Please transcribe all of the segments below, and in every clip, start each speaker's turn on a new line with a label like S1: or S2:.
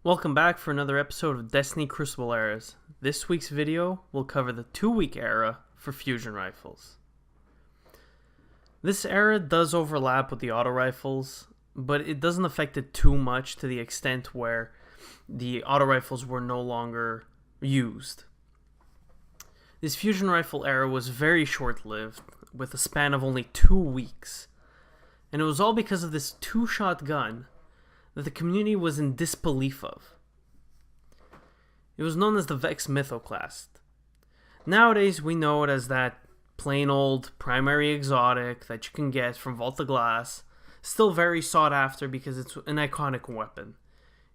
S1: Welcome back for another episode of Destiny Crucible Eras. This week's video will cover the 2-week era for fusion rifles. This era does overlap with the auto rifles, but it doesn't affect it too much to the extent where the auto rifles were no longer used. This fusion rifle era was very short-lived, with a span of only 2 weeks, and it was all because of this 2-shot gun that the community was in disbelief of. It was known as the Vex Mythoclast. Nowadays we know it as that plain old primary exotic that you can get from Vault of Glass, still very sought after because it's an iconic weapon.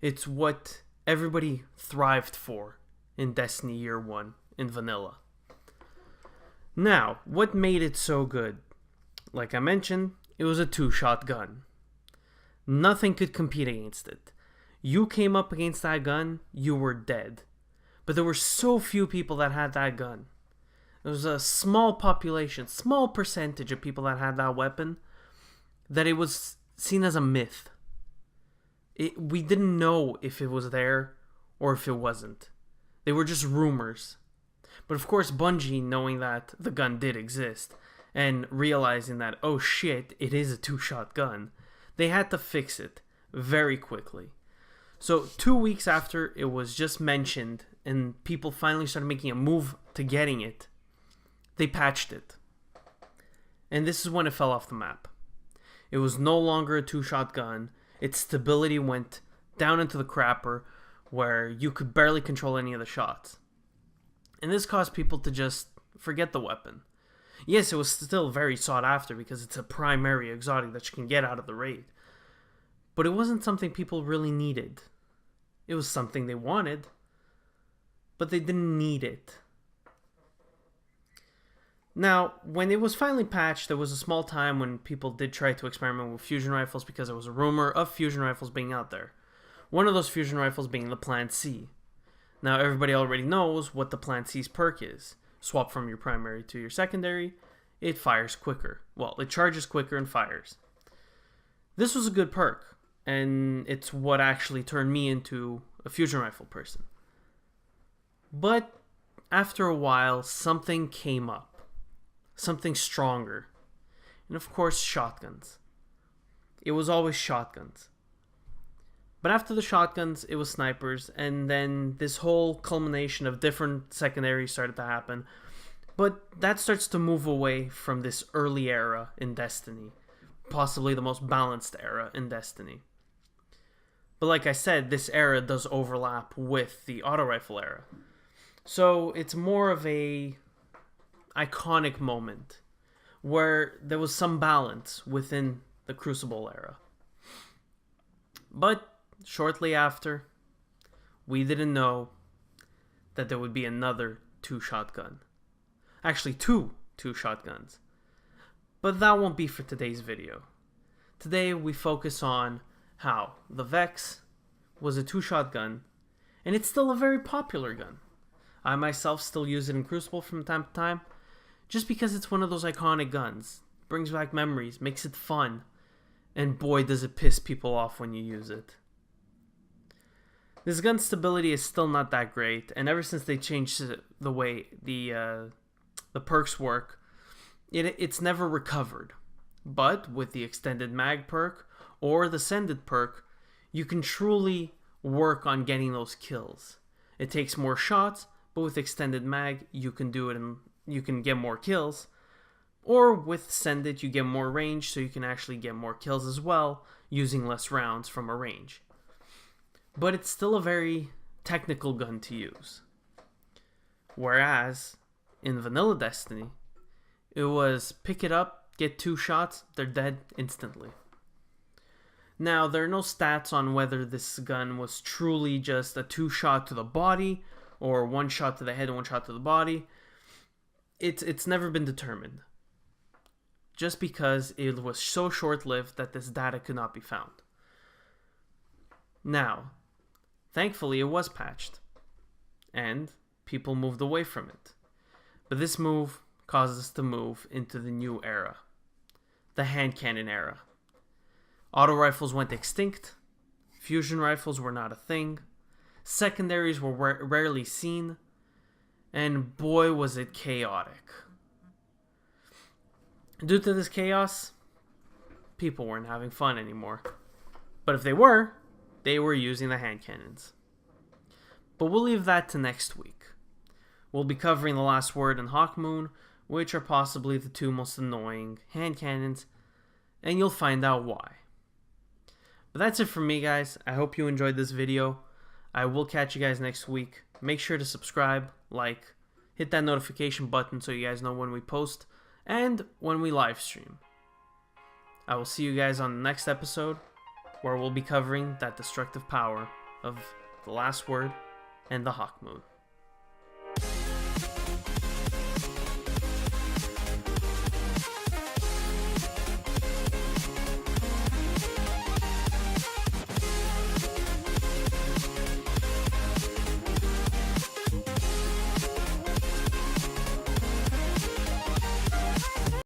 S1: It's what everybody thrived for in Destiny Year 1 in vanilla. Now, what made it so good? Like I mentioned, it was a 2-shot gun. Nothing could compete against it. You came up against that gun, you were dead. But there were so few people that had that gun. There was a small population, small percentage of people that had that weapon, that it was seen as a myth. We didn't know if it was there or if it wasn't. They were just rumors. But of course, Bungie, knowing that the gun did exist, and realizing that, oh shit, it is a 2-shot gun, they had to fix it very quickly. So 2 weeks after it was just mentioned and people finally started making a move to getting it, they patched it. And this is when it fell off the map. It was no longer a 2-shot gun. Its stability went down into the crapper where you could barely control any of the shots. And this caused people to just forget the weapon. Yes, it was still very sought after because it's a primary exotic that you can get out of the raid. But it wasn't something people really needed. It was something they wanted, but they didn't need it. Now, when it was finally patched, there was a small time when people did try to experiment with fusion rifles because there was a rumor of fusion rifles being out there. One of those fusion rifles being the Plant C. Now, everybody already knows what the Plant C's perk is. Swap from your primary to your secondary, it fires quicker. Well, it charges quicker and fires. This was a good perk, and it's what actually turned me into a fusion rifle person. But after a while, something came up. Something stronger. And of course, shotguns. It was always shotguns. But after the shotguns, it was snipers, and then this whole culmination of different secondaries started to happen. But that starts to move away from this early era in Destiny. Possibly the most balanced era in Destiny. But like I said, this era does overlap with the auto rifle era. So it's more of a iconic moment where there was some balance within the Crucible era. But shortly after, we didn't know that there would be another 2-shot gun. Actually, two 2-shot guns. But that won't be for today's video. Today we focus on how the Vex was a 2-shot gun, and it's still a very popular gun. I myself still use it in Crucible from time to time, just because it's one of those iconic guns. Brings back memories, makes it fun, and boy does it piss people off when you use it. This gun's stability is still not that great, and ever since they changed the way the perks work, it's never recovered. But with the extended mag perk or the sended perk, you can truly work on getting those kills. It takes more shots, but with extended mag, you can do it and you can get more kills. Or with sended, you get more range, so you can actually get more kills as well, using less rounds from a range. But it's still a very technical gun to use. Whereas, in vanilla Destiny, it was pick it up, get 2 shots, they're dead instantly. Now, there are no stats on whether this gun was truly just a 2-shot to the body, or 1 shot to the head and 1 shot to the body. It's never been determined. Just because it was so short-lived that this data could not be found. Now, thankfully it was patched, and people moved away from it. But this move caused us to move into the new era, the hand cannon era. Auto rifles went extinct, fusion rifles were not a thing, Secondaries were rarely seen, and boy was it chaotic. Due to this chaos, people weren't having fun anymore. But if they were using the hand cannons. But we'll leave that to next week. We'll be covering the Last Word and Hawkmoon, which are possibly the two most annoying hand cannons, and you'll find out why. But that's it from me, guys. I hope you enjoyed this video. I will catch you guys next week. Make sure to subscribe, like, hit that notification button so you guys know when we post and when we live stream. I will see you guys on the next episode, where we'll be covering that destructive power of the Last Word and the Hawkmoon.